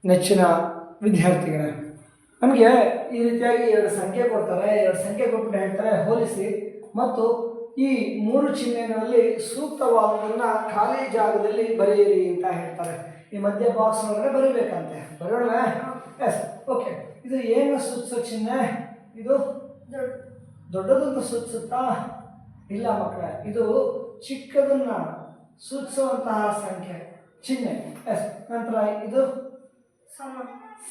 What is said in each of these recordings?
ನೆಚ್ಚಿನ ವಿದ್ಯಾರ್ಥಿಗಳೇ, ನಮಗೆ ಈ ರೀತಿಯಾಗಿ ಎರಡು ಸಂಖ್ಯೆ ಕೊಡ್ತಾರೆ. ಎರಡು ಸಂಖ್ಯೆ ಕೊಟ್ಟು ಹೇಳ್ತಾರೆ ಹೋಲಿಸಿ ಮತ್ತು ಈ ಮೂರು ಚಿಹ್ನೆಗಳಲ್ಲಿ ಸೂಕ್ತವಾದದನ್ನು ಖಾಲಿ ಜಾಗದಲ್ಲಿ ಬರೆಯಿರಿ ಅಂತ ಹೇಳ್ತಾರೆ. ಈ ಮಧ್ಯ ಬಾಕ್ಸ್ ಒಳಗಡೆ ಬರೀಬೇಕಂತೆ. ಬರೋಣ? Yes, okay. ಇದು ಏನು ಸೂಚಿಸೋ ಚಿಹ್ನೆ? ಇದು ದೊಡ್ಡದನ್ನು ಸೂಚಿಸುತ್ತಾ? ಇಲ್ಲ ಮಕ್ಕಳೇ, ಇದು ಚಿಕ್ಕದನ್ನ ಸೂಚಿಸುವಂತಹ ಸಂಖ್ಯೆ ಚಿಹ್ನೆ. ಎಸ್, ನಂತರ ಇದು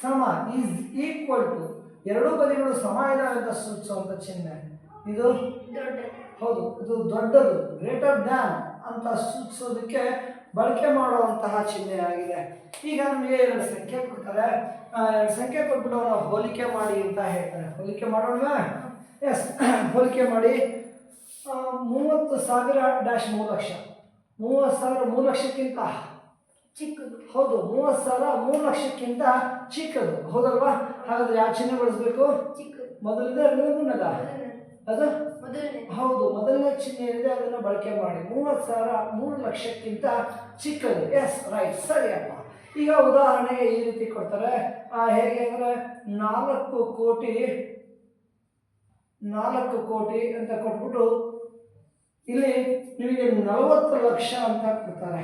ಸಮ ಈಸ್ ಈಕ್ವಲ್ ಟು, ಎರಡೂ ಬದಿಗಳು ಸಮ ಇದಾವೆ ಅಂತ ಸೂಚಿಸುವಂಥ ಚಿಹ್ನೆ. ಇದು ಹೌದು, ಇದು ದೊಡ್ಡದು, ಗ್ರೇಟರ್ ದ್ಯಾನ್ ಅಂತ ಸೂಚಿಸೋದಕ್ಕೆ ಬಳಕೆ ಮಾಡುವಂತಹ ಚಿಹ್ನೆ ಆಗಿದೆ. ಈಗ ನಮಗೆ ಎರಡು ಸಂಖ್ಯೆ ಕೊಡ್ತಾರೆ. ಎರಡು ಸಂಖ್ಯೆ ಕೊಟ್ಬಿಟ್ಟು ನಾವು ಹೋಲಿಕೆ ಮಾಡಿ ಅಂತ ಹೇಳ್ತಾರೆ. ಹೋಲಿಕೆ ಮಾಡೋಣ? ಎಸ್, ಹೋಲಿಕೆ ಮಾಡಿ. 30,000 - 3 ಲಕ್ಷ. 30,000 3 ಲಕ್ಷಕ್ಕಿಂತ ಚಿಕ್ಕದು. ಹೌದು, 30,000 3 ಲಕ್ಷಕ್ಕಿಂತ ಚಿಕ್ಕದು. ಹೌದಲ್ವಾ? ಹಾಗಾದ್ರೆ ಯಾವ ಚಿಹ್ನೆ ಬಳಸಬೇಕು? ಮೊದಲಿದೆ, ಎರಡನೇದ? ಅದು ಹೌದು, ಮೊದಲನೇ ಚಿಹ್ನೆ ಏನಿದೆ ಅದನ್ನು ಬಳಕೆ ಮಾಡಿ. 30,000 3 ಲಕ್ಷಕ್ಕಿಂತ ಚಿಕ್ಕದು. ಎಸ್, ರೈಟ್, ಸರಿಯಪ್ಪ. ಈಗ ಉದಾಹರಣೆಗೆ ಈ ರೀತಿ ಕೊಡ್ತಾರೆ. ಹೇಗೆ ಅಂದರೆ 4 ಕೋಟಿ ಅಂತ ಕೊಟ್ಬಿಟ್ಟು ಇಲ್ಲಿ ನಿಮಗೆ 40 ಲಕ್ಷ ಅಂತ ಕೊಡ್ತಾರೆ.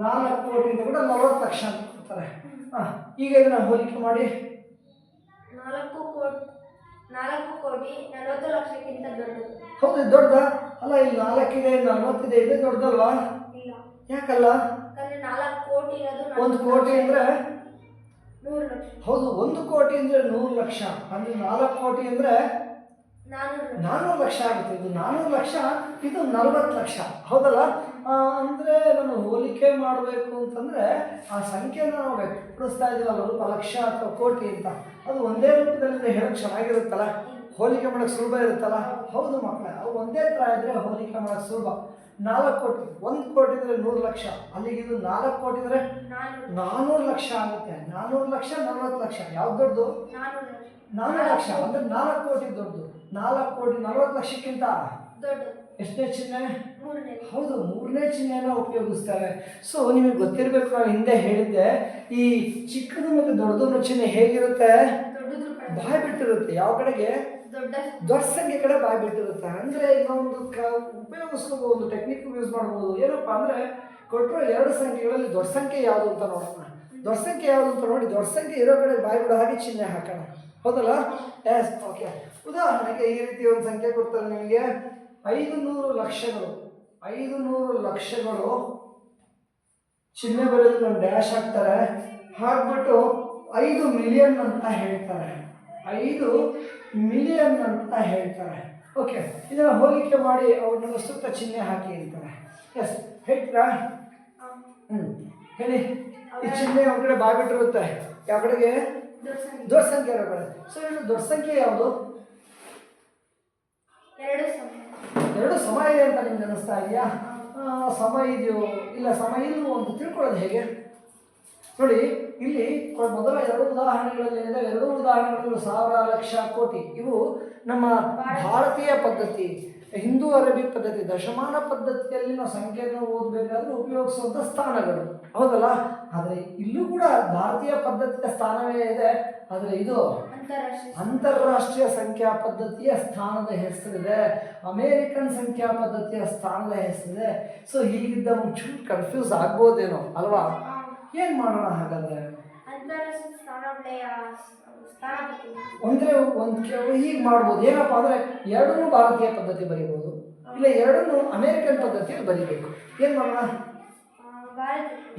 4 ಕೋಟಿ ಅಂತ ಕೂಡ 40 ಲಕ್ಷ ಅಂತ ಕೊಡ್ತಾರೆ. ಈಗ ಇದನ್ನ ಹೋಲಿಕೆ ಮಾಡಿ. 4 ಕೋಟಿ 40 ಲಕ್ಷಕ್ಕಿಂತ ದೊಡ್ಡದು. ಹೌದು, ದೊಡ್ಡ ಅಲ್ಲ. ಇಲ್ಲಿ 4 ಇದೆ, 40 ಇದೆ, ಇದೆ ದೊಡ್ಡದಲ್ವಾ? ಇಲ್ಲ. ಯಾಕಲ್ಲ? 4 ಕೋಟಿ ಇರೋದು 1 ಕೋಟಿ ಅಂದ್ರೆ 100 ಲಕ್ಷ. ಹೌದು, 1 ಕೋಟಿ ಅಂದ್ರೆ 100 ಲಕ್ಷ. ಅಂದ್ರೆ 4 ಕೋಟಿ ಅಂದ್ರೆ 400 ಲಕ್ಷ ಆಗುತ್ತೆ. ಇದು 400 ಲಕ್ಷ, ಇದು 40 ಲಕ್ಷ. ಹೌದಲ್ಲ? ಅಂದರೆ ನಾನು ಹೋಲಿಕೆ ಮಾಡಬೇಕು ಅಂತಂದರೆ ಆ ಸಂಖ್ಯೆನ ನಾವು ವ್ಯಕ್ತಪಡಿಸ್ತಾ ಇದ್ದೀವಲ್ಲ, ರೂಪ ಲಕ್ಷ ಅಥವಾ ಕೋಟಿ ಅಂತ, ಅದು ಒಂದೇ ರೂಪದಲ್ಲಿ ಹೇಳೋಕ್ಕೆ ಚೆನ್ನಾಗಿರುತ್ತಲ್ಲ, ಹೋಲಿಕೆ ಮಾಡೋಕ್ಕೆ ಸುಲಭ ಇರುತ್ತಲ್ಲ. ಹೌದು ಮಕ್ಕಳೇ, ಅವು ಒಂದೇ ಥರ ಇದ್ದರೆ ಹೋಲಿಕೆ ಮಾಡೋಕ್ಕೆ ಸುಲಭ. 4 ಕೋಟಿ, 1 ಕೋಟಿ ಅಂದರೆ 100 ಲಕ್ಷ, ಅಲ್ಲಿಗೆ ಇದು 4 ಕೋಟಿ ಅಂದರೆ 400 ಲಕ್ಷ ಆಗುತ್ತೆ. 400 ಲಕ್ಷ 40 ಲಕ್ಷ, ಯಾವ್ದು ದೊಡ್ಡದು? 400 ಲಕ್ಷ ಅಂದರೆ 4 ಕೋಟಿ ದೊಡ್ಡದು. 4 ಕೋಟಿ 40 ಲಕ್ಷಕ್ಕಿಂತ ಎಷ್ಟನೇ ಚಿಹ್ನೆ? ಹೌದು, 3ನೇ ಚಿಹ್ನೆಯನ್ನು ಉಪಯೋಗಿಸ್ತಾರೆ. ಸೊ ನಿಮಗೆ ಗೊತ್ತಿರಬೇಕು, ನಾನು ಹಿಂದೆ ಹೇಳಿದ್ದೆ, ಈ ಚಿಕ್ಕದು ಮತ್ತು ದೊಡ್ಡದು ಚಿಹ್ನೆ ಹೇಗಿರುತ್ತೆ? ಬಾಯಿ ಬಿಟ್ಟಿರುತ್ತೆ. ಯಾವ ಕಡೆಗೆ? ದೊಡ್ಡ ಸಂಖ್ಯೆ ಕಡೆ ಬಾಯಿ ಬಿಟ್ಟಿರುತ್ತೆ. ಅಂದರೆ ಈಗ ಒಂದು ಉಪಯೋಗಿಸ್ಕೋಬಹುದು, ಒಂದು ಟೆಕ್ನಿಕ್ ಯೂಸ್ ಮಾಡ್ಬೋದು. ಏನಪ್ಪ ಅಂದರೆ ಕೊಟ್ಟರು 2 ಸಂಖ್ಯೆಗಳಲ್ಲಿ ದೊಡ್ಡ ಸಂಖ್ಯೆ ಯಾವುದು ಅಂತ ನೋಡೋಣ. ದೊಡ್ಡ ಸಂಖ್ಯೆ ಯಾವುದು ಅಂತ ನೋಡಿ, ದೊಡ್ಡ ಸಂಖ್ಯೆ ಇರೋ ಕಡೆ ಬಾಯಿ ಬಿಡೋ ಹಾಗೆ ಚಿಹ್ನೆ ಹಾಕೋಣ. ಹೌದಲ್ಲ? Yes, okay. ಉದಾಹರಣೆಗೆ ಈ ರೀತಿ ಒಂದು ಸಂಖ್ಯೆ ಕೊಡ್ತಾರೆ ನಿಮಗೆ. 500 ಲಕ್ಷಗಳು. 500 ಲಕ್ಷಗಳು ಚಿಹ್ನೆ ಬರೆಯೋದಕ್ಕೆ ಒಂದು ಡ್ಯಾಶ್ ಹಾಕ್ತಾರೆ. ಹಾಕ್ಬಿಟ್ಟು 5 ಮಿಲಿಯನ್ ಅಂತ ಹೇಳ್ತಾರೆ. 5 ಮಿಲಿಯನ್ ಅಂತ ಹೇಳ್ತಾರೆ. ಓಕೆ, ಇದನ್ನು ಹೋಲಿಕೆ ಮಾಡಿ ಅವ್ರನ್ನ ಸುತ್ತ ಚಿಹ್ನೆ ಹಾಕಿ ಅಂತಾರೆ. ಎಸ್, ಹೇಳ್ತೀರಾ? ಹೇಳಿ. ಈ ಚಿಹ್ನೆ ಒಂದು ಕಡೆ ಬಾಯ್ಬಿಟ್ಟಿರುತ್ತೆ. ಯಾವ ಕಡೆಗೆ? ದೊಡ್ಡ ಸಂಖ್ಯೆ ಇರೋ ಕಡೆ. ಸೊ ಇದು ದೊಡ್ಡ ಸಂಖ್ಯೆ ಯಾವುದು? 2 ಸಮ ಇದೆ ಅಂತ ನಿಮ್ಗೆ ಅನಿಸ್ತಾ ಇದೆಯಾ? ಸಮ ಇದೆಯೋ ಇಲ್ಲ ಸಮ ಇಲ್ವೋ ಅಂತ ತಿಳ್ಕೊಳ್ಳೋದು ಹೇಗೆ ನೋಡಿ. ಇಲ್ಲಿ ಮೊದಲ 2 ಉದಾಹರಣೆಗಳಲ್ಲಿ ಏನಿದೆ, 2 ಉದಾಹರಣೆಗಳು 1000 ಲಕ್ಷ ಕೋಟಿ. ಇವು ನಮ್ಮ ಭಾರತೀಯ ಪದ್ಧತಿ, ಹಿಂದೂ ಅರಬಿ ಪದ್ಧತಿ, ದಶಮಾನ ಪದ್ಧತಿಯಲ್ಲಿ ನಾವು ಸಂಖ್ಯೆಯನ್ನು ಓದಬೇಕಾದ್ರೆ ಉಪಯೋಗಿಸುವಂಥ ಸ್ಥಾನಗಳು. ಹೌದಲ್ಲ? ಆದರೆ ಇಲ್ಲೂ ಕೂಡ ಭಾರತೀಯ ಪದ್ಧತಿಯ ಸ್ಥಾನವೇ ಇದೆ. ಆದರೆ ಇದು ಅಂತಾರಾಷ್ಟ್ರೀಯ ಸಂಖ್ಯಾ ಪದ್ಧತಿಯ ಸ್ಥಾನದ ಹೆಸರಿದೆ, ಅಮೇರಿಕನ್ ಸಂಖ್ಯಾ ಪದ್ಧತಿಯ ಸ್ಥಾನದ ಹೆಸರಿದೆ. ಸೊ ಹೀಗಿದ್ದ ಒಂಚೂರು ಕನ್ಫ್ಯೂಸ್ ಆಗ್ಬೋದೇನೋ ಅಲ್ವಾ? ಏನು ಮಾಡೋಣ ಹಾಗಾದ್ರೆ? ಅಂದರೆ ಹೀಗೆ ಮಾಡ್ಬೋದು. ಏನಪ್ಪ ಅಂದರೆ 2 ಭಾರತೀಯ ಪದ್ಧತಿ ಬರೀಬೋದು, ಇಲ್ಲ 2 ಅಮೇರಿಕನ್ ಪದ್ಧತಿಯಲ್ಲಿ ಬರೀಬೇಕು. ಏನು ಮಾಡೋಣ?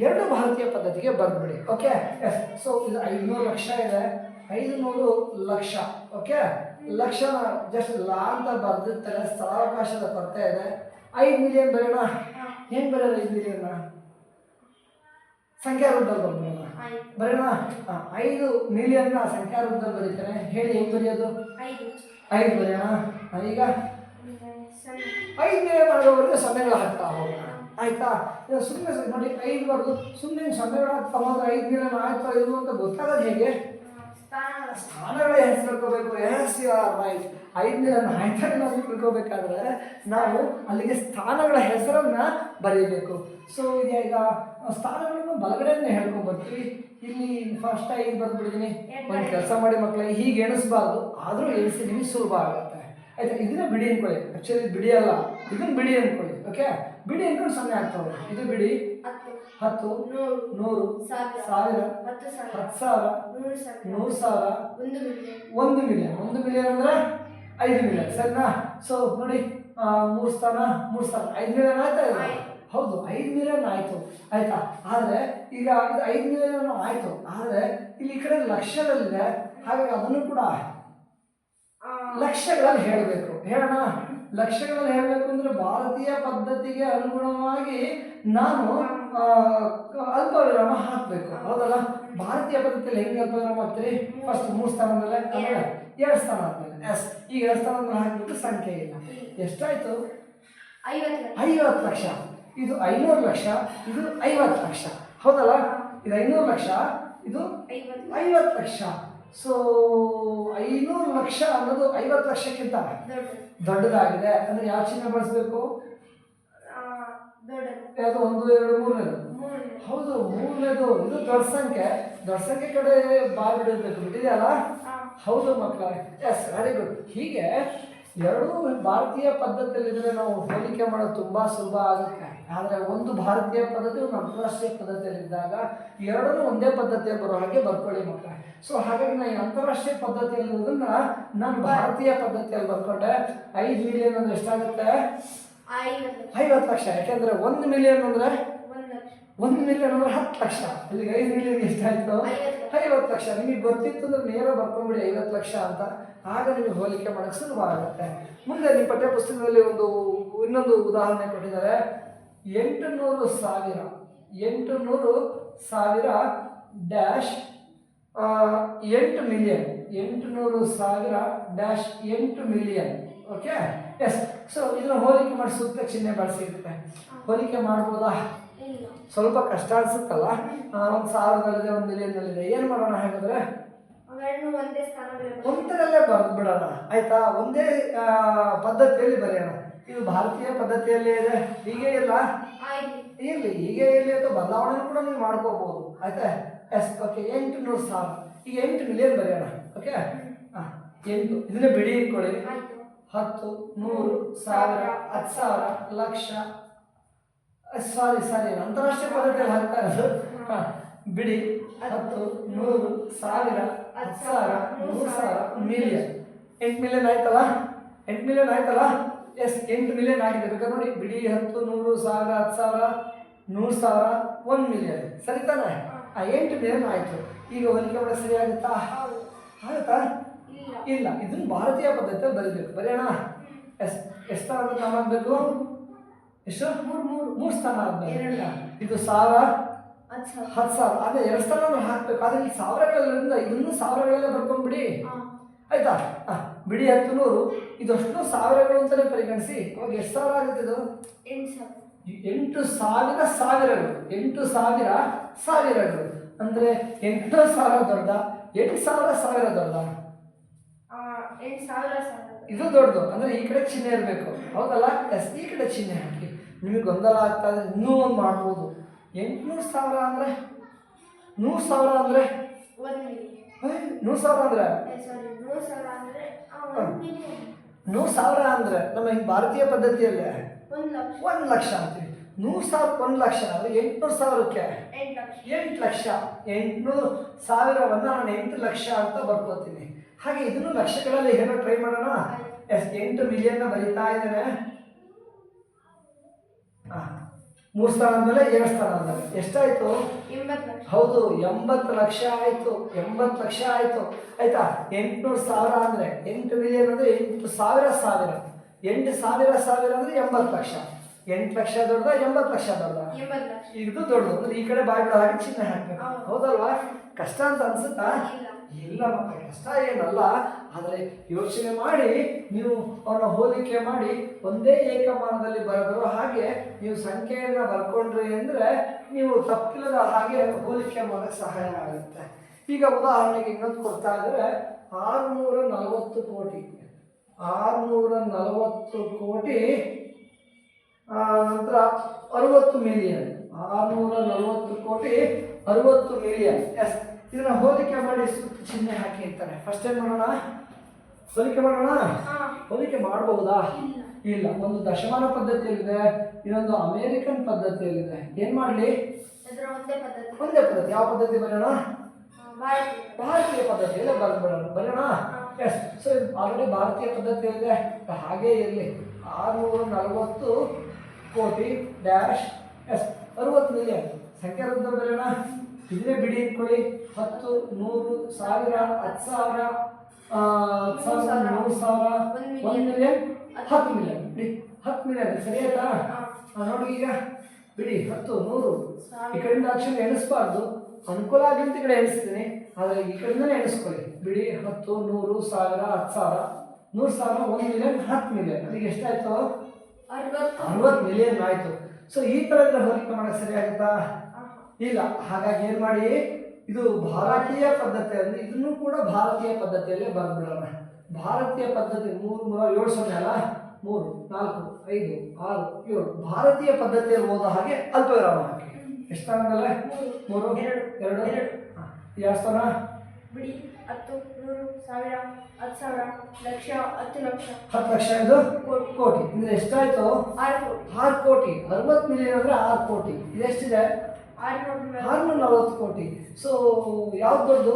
2 ಭಾರತೀಯ ಪದ್ಧತಿಗೆ ಬರೆದ್ಬಿಡಿ. Okay, yes. ಸೊ ಇದು 500 ಲಕ್ಷ ಇದೆ. 500 ಲಕ್ಷ. ಓಕೆ, ಲಕ್ಷ ಜಸ್ಟ್ ಲಾ ಅಂತ ಬರೆದಿರ್ತಾರೆ. ಸ್ಥಳಾವಕಾಶದ ಕೊರತೆ ಇದೆ. 5 ಮಿಲಿಯನ್ ಬರೆಯೋಣ. ಹೆಂಗೆ ಬರೆಯೋದು 5 ಮಿಲಿಯನ್ನ? ಸಂಖ್ಯಾ ರೂಪದಲ್ಲಿ ಬರೆಯೋಣ. 5 ಮಿಲಿಯನ್ನ ಸಂಖ್ಯಾ ರೂಪದಲ್ಲಿ ಬರೀತಾನೆ. ಹೇಳಿ, ಹೆಂಗೆ ಬರೆಯೋದು? 5 ಬರೆಯೋಣ. ಈಗ 5 ಮಿಲಿಯನ್ ಆಗೋವರೆಗೆ ಸೊನ್ನೆಗಳು ಹಾಕ್ತಾ ಹೋಗೋಣ. ಆಯ್ತಾ? ಸುಮ್ಮನೆ ನೋಡಿ, 5 ಬರೆದು ಸುಮ್ಮನೆ ಸೊನ್ನೆಗಳು ಹಾಕ್ತಾ ಹೋದ್ರೆ 5 ಮಿಲಿಯನ್ ಆಯ್ತಾ ಇಲ್ವೋ ಅಂತ ಗೊತ್ತಾಗೋದು ಹೇಗೆ? ಸ್ಥಾನಗಳ ಹೆಸರು ತಿಳ್ಕೋಬೇಕು. Yes, you are right. 5 million ಆಯ್ತಾ ನಾವು ತಿಳ್ಕೋಬೇಕಾದ್ರೆ ನಾವು ಅಲ್ಲಿಗೆ ಸ್ಥಾನಗಳ ಹೆಸರನ್ನು ಬರೀಬೇಕು. ಸೊ ಈಗ ಸ್ಥಾನಗಳನ್ನು ಬಲಗಡೆಯನ್ನೇ ಹೇಳ್ಕೊಂಡು ಬರ್ತೀವಿ. ಇಲ್ಲಿ ಫಸ್ಟ್ 5 ಬರ್ದ್ಬಿಡ್ತೀನಿ. ಒಂದು ಕೆಲಸ ಮಾಡಿ ಮಕ್ಕಳಿಗೆ ಹೀಗೆ ಎಣಿಸ್ಬಾರ್ದು, ಆದರೂ ಎಣಿಸಿ ನಿಮಗೆ ಸುಲಭ ಆಗುತ್ತೆ. ಆಯ್ತಾ? ಇದನ್ನ ಬಿಡಿ ಅನ್ಕೊಳ್ಳಿ. ಆ್ಯಕ್ಚುಲಿ ಬಿಡಿ ಅಲ್ಲ, ಇದನ್ನ ಬಿಡಿ ಅನ್ಕೊಳ್ಳಿ. ಓಕೆ, ಬಿಡಿ ಅನ್ಕೊಂಡು 0 ಆಗ್ತಾವೆ. ಇದು ಬಿಡಿ 10, 100, 1000, 10,000, 100,000, 1 ಮಿಲಿಯನ್. 1 ಮಿಲಿಯನ್ ಅಂದರೆ 5 ಮಿಲಿಯನ್. ಸರಿನಾ? ಸೊ ನೋಡಿ, 3 ಸ್ಥಾನ 5 ಮಿಲಿಯನ್ ಆಯ್ತಾ? ಹೌದು, 5 ಮಿಲಿಯನ್ ಆಯಿತು. ಆಯ್ತಾ? ಆದರೆ ಈಗ ಇದು 5 ಮಿಲಿಯನ್ ಆಯಿತು, ಆದರೆ ಇಲ್ಲಿ ಈ ಕಡೆ ಲಕ್ಷದಲ್ಲಿದೆ. ಹಾಗಾಗಿ ಅದನ್ನು ಕೂಡ ಲಕ್ಷಗಳಲ್ಲಿ ಹೇಳಬೇಕು. ಹೇಳೋಣ. ಲಕ್ಷಗಳಲ್ಲಿ ಹೇಳಬೇಕು ಅಂದರೆ ಭಾರತೀಯ ಪದ್ಧತಿಗೆ ಅನುಗುಣವಾಗಿ ನಾನು ಅಲ್ಪ ವಿರಾಮ ಹಾಕಬೇಕು. ಹೌದಲ್ಲ? ಭಾರತೀಯ ಪದ್ಧತಿಯಲ್ಲಿ ಹೆಂಗೆ ಅಲ್ಪ ವಿರಾಮ ಹಾಕ್ತೀರಿ? ಫಸ್ಟ್ 3 ಸ್ಥಾನ ಆದಮೇಲೆ, ಆಮೇಲೆ 2 ಸ್ಥಾನ ಆದಮೇಲೆ ಈಗ 2 ಸ್ಥಾನ ಆದ್ಮೇಲೆ ಹಾಕಿಬಿಟ್ಟು ಸಂಖ್ಯೆ ಇಲ್ಲ. ಎಷ್ಟಾಯಿತು? 50 ಲಕ್ಷ. ಇದು 500 ಲಕ್ಷ, ಇದು 50 ಲಕ್ಷ. ಹೌದಲ್ಲ? ಇದು 500 ಲಕ್ಷ, ಇದು 50 ಲಕ್ಷ. ಸೊ 500 ಲಕ್ಷ ಅನ್ನೋದು 50 ಲಕ್ಷಕ್ಕಿಂತ ದೊಡ್ಡದಾಗಿದೆ. ಅಂದರೆ ಯಾವ ಚಿಹ್ನೆ ಬಳಸಬೇಕು? ಯಾವುದು? 1, 2, 3ನೇದು. ಹೌದು, 3ನೇದು. ಇದು ದೊಡ್ಡ ಸಂಖ್ಯೆ. ದೊಡ್ಡ ಸಂಖ್ಯೆ ಕಡೆ ಬಾಯ್ ಬಿಡಬೇಕು. ಬಿಟ್ಟಿದೆಯಲ್ಲ? ಹೌದು ಮಕ್ಕಳ. Yes, very good. ಹೀಗೆ ಎರಡೂ ಭಾರತೀಯ ಪದ್ಧತಿಯಲ್ಲಿದ್ದರೆ ನಾವು ಹೋಲಿಕೆ ಮಾಡೋದು ತುಂಬ ಸುಲಭ ಆಗುತ್ತೆ. ಆದರೆ ಒಂದು ಭಾರತೀಯ ಪದ್ಧತಿ, ಒಂದು ಅಂತಾರಾಷ್ಟ್ರೀಯ ಪದ್ಧತಿಯಲ್ಲಿದ್ದಾಗ ಎರಡೂ ಒಂದೇ ಪದ್ಧತಿಯಲ್ಲಿ ಬರೋ ಹಾಗೆ ಬರ್ಕೊಳ್ಳಿ ಮಕ್ಕಳ. ಸೊ ಹಾಗಾಗಿ ನಾನು ಅಂತಾರಾಷ್ಟ್ರೀಯ ಪದ್ಧತಿಯಲ್ಲಿರೋದನ್ನ ನಾನು ಭಾರತೀಯ ಪದ್ಧತಿಯಲ್ಲಿ ಬರ್ಕೊಂಡೆ. 5 ಮಿಲಿಯನ್ ಅಂದರೆ ಎಷ್ಟಾಗುತ್ತೆ? 50 ಲಕ್ಷ. ಯಾಕೆಂದರೆ 1 ಮಿಲಿಯನ್ ಅಂದರೆ 1 ಮಿಲಿಯನ್ ಅಂದರೆ 10 ಲಕ್ಷ. ಇಲ್ಲಿಗೆ 5 ಮಿಲಿಯನ್ ಎಷ್ಟಾಯಿತು? 50 ಲಕ್ಷ. ನಿಮಗೆ ಗೊತ್ತಿತ್ತು ಅಂದರೆ ನೇರ ಬರ್ಕೊಂಡ್ಬಿಡಿ 50 ಲಕ್ಷ ಅಂತ. ಆಗ ನಿಮಗೆ ಹೋಲಿಕೆ ಮಾಡೋಕ್ಕೆ ಸುಲಭ ಆಗುತ್ತೆ. ಮುಂದೆ ನಿಮ್ಮ ಪಠ್ಯ ಪುಸ್ತಕದಲ್ಲಿ ಇನ್ನೊಂದು ಉದಾಹರಣೆ ಕೊಟ್ಟಿದ್ದಾರೆ. 800,000 dash 8 million. 800,000 dash 8 million. Okay, yes. So ಇದನ್ನು ಹೋಲಿಕೆ ಮಾಡಿ ಸೂಕ್ತ ಚಿಹ್ನೆ ಬಳಸಿರುತ್ತೆ. ಹೋಲಿಕೆ ಮಾಡ್ಬೋದಾ? ಸ್ವಲ್ಪ ಕಷ್ಟ ಅನ್ಸುತ್ತಲ್ಲ. 1,000ದಲ್ಲಿದೆ, 1 ಮಿಲಿಯನ್ನಲ್ಲಿದೆ. ಏನು ಮಾಡೋಣ ಹಾಗಾದರೆ? ಒಂದರಲ್ಲೇ ಬರೆದು ಬಿಡೋಣ. ಆಯ್ತಾ? ಒಂದೇ ಪದ್ಧತಿಯಲ್ಲಿ ಬರೆಯೋಣ. ಇದು ಭಾರತೀಯ ಪದ್ಧತಿಯಲ್ಲೇ ಇದೆ. ಹೀಗೆ ಇಲ್ಲ ಇರಲಿ, ಹೀಗೆ ಇರಲಿ ಅಥವಾ ಬದಲಾವಣೆ ಕೂಡ ನೀವು ಮಾಡ್ಕೋಬಹುದು. ಆಯ್ತಾ? ಎಸ್. ಓಕೆ, 800,000. ಈಗ 8 ಮಿಲಿಯನ್ ಬರೆಯೋಣ. ಓಕೆ, 8 ಇದನ್ನೇ ಬಿಡಿ ಇಟ್ಕೊಳ್ಳಿ. 10, 100, 1000, 10,000, ಲಕ್ಷ. ಸಾರಿ, ಅಂತಾರಾಷ್ಟ್ರೀಯ ಪದ್ಧತಿಯಲ್ಲಿ ಹಾಕ್ತಾ ಇರೋದು. ಬಿಡಿ 10, 100, 1000, 10,000, 100,000, ಮಿಲಿಯನ್. 8 ಮಿಲಿಯನ್ ಆಯ್ತಲ್ಲ? 8 ಮಿಲಿಯನ್ ಆಯ್ತಲ್ಲ? ಎಸ್, 8 ಮಿಲಿಯನ್ ಆಗಿದೆ. ಬೇಕಾದ್ರೆ ನೋಡಿ, ಬಿಡಿ 10, 100, 1000, 10,000, 100,000, 1 ಮಿಲಿಯನ್. ಸರಿ ತಾನೆ? 8 ಮಿಲಿಯನ್ ಆಯಿತು. ಈಗ ಹೋಲಿಕೆ ಮಾಡೋದು ಸರಿ ಆಗುತ್ತಾ? ಆಗುತ್ತಾ? ಇಲ್ಲ. ಇದನ್ನು ಭಾರತೀಯ ಪದ್ಧತಿಯಲ್ಲಿ ಬರೀಬೇಕು. ಬರೆಯೋಣ. ಎಸ್. ಎಷ್ಟು ಸ್ಥಾನ ಆಗಬೇಕು? ಎಷ್ಟು? 3 ಸ್ಥಾನ ಆದಮೇಲೆ ಇದು 1000, 10,000. ಅದೇ 2 ಸ್ಥಾನ ಹಾಕಬೇಕು. ಆದರೆ ಈ ಸಾವಿರಗಳಿಂದ ಇದನ್ನು ಸಾವಿರಗಳಲ್ಲೇ ಬರ್ಕೊಂಡ್ಬಿಡಿ. ಆಯ್ತಾ? ಬಿಡಿ 10, 100 ಇದಷ್ಟು ಸಾವಿರಗಳು ಅಂತಲೇ ಪರಿಗಣಿಸಿ. ಅವಾಗ ಎಷ್ಟು ಸಾವಿರ ಆಗುತ್ತೆ? ಇದು 8,000 ಸಾವಿರಗಳು. 8,000 ಸಾವಿರಗಳು ಅಂದರೆ 8,000 ದೊಡ್ಡ, 8,000 ಸಾವಿರ ದೊಡ್ಡ. ಇದು ದೊಡ್ಡದು. ಅಂದರೆ ಈ ಕಡೆ ಚಿಹ್ನೆ ಇರಬೇಕು. ಹೌದಲ್ಲ? ಎಸ್, ಈ ಕಡೆ ಚಿಹ್ನೆ ಹಾಕಿ. ನಿಮಗೆ ಗೊಂದಲ ಆಗ್ತಾ ಇದ್ರೆ ಇನ್ನೂ ಒಂದು ಮಾಡ್ಬೋದು. 800,000 ಅಂದರೆ 100,000 ಅಂದರೆ 100,000 ಅಂದರೆ 100,000 ಅಂದರೆ ನಮ್ಮ ಈ ಭಾರತೀಯ ಪದ್ಧತಿಯಲ್ಲೇ 1 ಲಕ್ಷ ಅಂತೀವಿ. 100,000 1 ಲಕ್ಷ ಅಂದರೆ 800,000ಕ್ಕೆ 8 ಲಕ್ಷ. 800,000ವನ್ನು ನಾನು 8 ಲಕ್ಷ ಅಂತ ಬರ್ಕೋತೀನಿ. ಹಾಗೆ ಇದನ್ನು ಲಕ್ಷಗಳಲ್ಲಿ ಏನೋ ಟ್ರೈ ಮಾಡೋಣ. ಎಸ್, 8 ಮಿಲಿಯನ್ನ ಬರೀತಾ ಇದ್ದೇನೆ. 3 ಸ್ಥಾನ ಆದಮೇಲೆ 2 ಸ್ಥಾನ ಆದಮೇಲೆ ಎಷ್ಟಾಯಿತು? 80 ಲಕ್ಷ. ಹೌದು, 80 ಲಕ್ಷ ಆಯಿತು. 80 ಲಕ್ಷ ಆಯಿತು. ಆಯ್ತಾ? 800,000 ಅಂದರೆ 8 ಮಿಲಿಯನ್ ಅಂದರೆ 8,000 ಸಾವಿರ. 8,000 ಅಂದರೆ 80 ಲಕ್ಷ. 8 ಲಕ್ಷ ದೊಡ್ಡ, 80 ಲಕ್ಷ ದೊಡ್ಡ? ಇದು ದೊಡ್ಡದು. ಅಂದರೆ ಈ ಕಡೆ ಬಾಯಿ ಬಿಡೋ ಹಾಗೆ ಚಿಹ್ನೆ ಹಾಕಬೇಕು. ಹೌದಲ್ವಾ? ಕಷ್ಟ ಅಂತ ಅನ್ಸುತ್ತಾ? ಇಲ್ಲ ಮಕ್ಕಳು, ಕಷ್ಟ ಏನಲ್ಲ. ಆದರೆ ಯೋಚನೆ ಮಾಡಿ ನೀವು ಅವನ್ನ ಹೋಲಿಕೆ ಮಾಡಿ ಒಂದೇ ಏಕಮಾನದಲ್ಲಿ ಬರೋ ಹಾಗೆ ನೀವು ಸಂಖ್ಯೆಯನ್ನು ಬರ್ಕೊಂಡ್ರಿ ಅಂದರೆ ನೀವು ತಪ್ಪಿಲ್ಲದ ಹಾಗೆ ಹೋಲಿಕೆ ಮಾಡೋಕ್ಕೆ ಸಹಾಯ ಆಗುತ್ತೆ. ಈಗ ಉದಾಹರಣೆಗೆ ಇನ್ನೊಂದು ಕೊಡ್ತಾ ಇದ್ದಾರೆ. 640 ಕೋಟಿ. 640 ಕೋಟಿ ನಂತರ 60 ಮಿಲಿಯನ್. 640 ಕೋಟಿ 60 ಮಿಲಿಯನ್. ಎಸ್, ಇದನ್ನ ಹೋಲಿಕೆ ಮಾಡಿ ಸುತ್ತ ಚಿಹ್ನೆ ಹಾಕಿ ಅಂತಾರೆ. ಫಸ್ಟ್ ಏನು ಮಾಡೋಣ? ಹೋಲಿಕೆ ಮಾಡೋಣ. ಹೋಲಿಕೆ ಮಾಡಬಹುದಾ? ಇಲ್ಲ. ಒಂದು ದಶಮಾನ ಪದ್ಧತಿಯಲ್ಲಿದೆ, ಇನ್ನೊಂದು ಅಮೇರಿಕನ್ ಪದ್ಧತಿಯಲ್ಲಿದೆ. ಏನು ಮಾಡಲಿ? ಒಂದೇ ಪದ್ಧತಿ. ಯಾವ ಪದ್ಧತಿ ಬರೋಣ? ಭಾರತೀಯ ಪದ್ಧತಿಯಲ್ಲೇ ಬರೋಣ. ಎಸ್, ಸೊ ಇದು ಆಲ್ರೆಡಿ ಭಾರತೀಯ ಪದ್ಧತಿಯಲ್ಲಿದೆ, ಹಾಗೇ ಇರಲಿ. 640 ಕೋಟಿ ಡ್ಯಾಶ್ ಎಸ್ 60 ಮಿಲಿಯನ್. ಸಂಖ್ಯೆ ರೂಪದ ಬರೋಣ. ಇದನ್ನೇ ಬಿಡಿ ಇಟ್ಕೊಳ್ಳಿ. 10, 100, 1000, 10,000, 100,000, 1 ಮಿಲಿಯನ್, 10 ಮಿಲಿಯನ್. ಬಿಡಿ, 10 ಮಿಲಿಯನ್ ಸರಿ ಆಯ್ತಾ? ನೋಡಿ ಈಗ ಬಿಡಿ, 10, 100 ಈ ಕಡೆಯಿಂದ ಅಕ್ಷರ ಎಣಿಸ್ಬಾರ್ದು, ಅನುಕೂಲ ಆಗಲಿ ಅಂತ ಈ ಕಡೆ ಎಣಿಸ್ತೀನಿ, ಆದರೆ ಈ ಕಡೆಯಿಂದಲೇ ಎಣಿಸ್ಕೊಳ್ಳಿ. ಬಿಡಿ, 10, 100, 1000, 10,000, 100,000, 1 ಮಿಲಿಯನ್, 10 ಮಿಲಿಯನ್. ಅದಕ್ಕೆ ಎಷ್ಟಾಯ್ತು? 60 ಮಿಲಿಯನ್ ಆಯಿತು. ಸೊ ಈ ಥರ ಇದ್ರೆ ಹೋಲಿಕೆ ಮಾಡೋಕ್ಕೆ ಸರಿ ಆಗುತ್ತಾ? ಇಲ್ಲ. ಹಾಗಾಗಿ ಏನು ಮಾಡಿ, ಇದು ಭಾರತೀಯ ಪದ್ಧತಿ ಅಂದರೆ ಇದನ್ನು ಕೂಡ ಭಾರತೀಯ ಪದ್ಧತಿಯಲ್ಲೇ ಬರೆದ್ಬಿಡೋಣ. ಭಾರತೀಯ ಪದ್ಧತಿ 3, 7 0 ಅಲ್ಲ, 3, 4, 5, 6, 7 ಭಾರತೀಯ ಪದ್ಧತಿಯಲ್ಲಿ ಓದೋ ಹಾಗೆ ಅಲ್ಪ ವಿರಾಮ ಹಾಕಿ. ಎಷ್ಟು ಆಮೇಲೆ? 3, 2 ಯಾವ ಸ್ಥಾನ? ಬಿಡಿ 10, 100, 1000, 10,000, ಲಕ್ಷ, 10 ಲಕ್ಷ. 10 ಲಕ್ಷ ಇದು ಕೋಟಿ. ಅಂದರೆ ಎಷ್ಟಾಯಿತು? 6 ಕೋಟಿ. 60 ಮಿಲಿಯನ್ ಅಂದರೆ 6 ಕೋಟಿ. ಇದೆಷ್ಟಿದೆ? 640 ಕೋಟಿ. ಸೊ ಯಾವ್ದು ದೊಡ್ಡದು?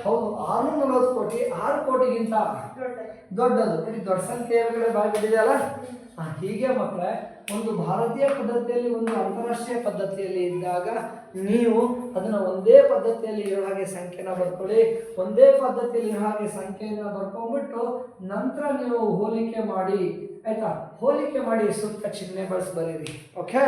ಹೌದು, 640 ಕೋಟಿ 6 ಕೋಟಿಗಿಂತ ದೊಡ್ಡದು. ದೊಡ್ಡ ಸಂಖ್ಯೆ ಬಾಯಿ ಬಿಟ್ಟಿದೆಯಲ್ಲ. ಹೀಗೆ ಮಕ್ಕಳೇ, ಒಂದು ಭಾರತೀಯ ಪದ್ಧತಿಯಲ್ಲಿ ಒಂದು ಅಂತಾರಾಷ್ಟ್ರೀಯ ಪದ್ಧತಿಯಲ್ಲಿ ಇದ್ದಾಗ ನೀವು ಅದನ್ನು ಒಂದೇ ಪದ್ಧತಿಯಲ್ಲಿ ಇರೋ ಹಾಗೆ ಸಂಖ್ಯೆನ ಬರ್ಕೊಳ್ಳಿ. ಒಂದೇ ಪದ್ಧತಿಯಲ್ಲಿ ಇರೋ ಹಾಗೆ ಸಂಖ್ಯೆಯನ್ನು ಬರ್ಕೊಂಡ್ಬಿಟ್ಟು ನಂತರ ನೀವು ಹೋಲಿಕೆ ಮಾಡಿ, ಆಯ್ತಾ? ಹೋಲಿಕೆ ಮಾಡಿ ಸುತ್ತ ಚಿಹ್ನೆ ಬಳಸಿ ಬರೀರಿ. ಓಕೆ.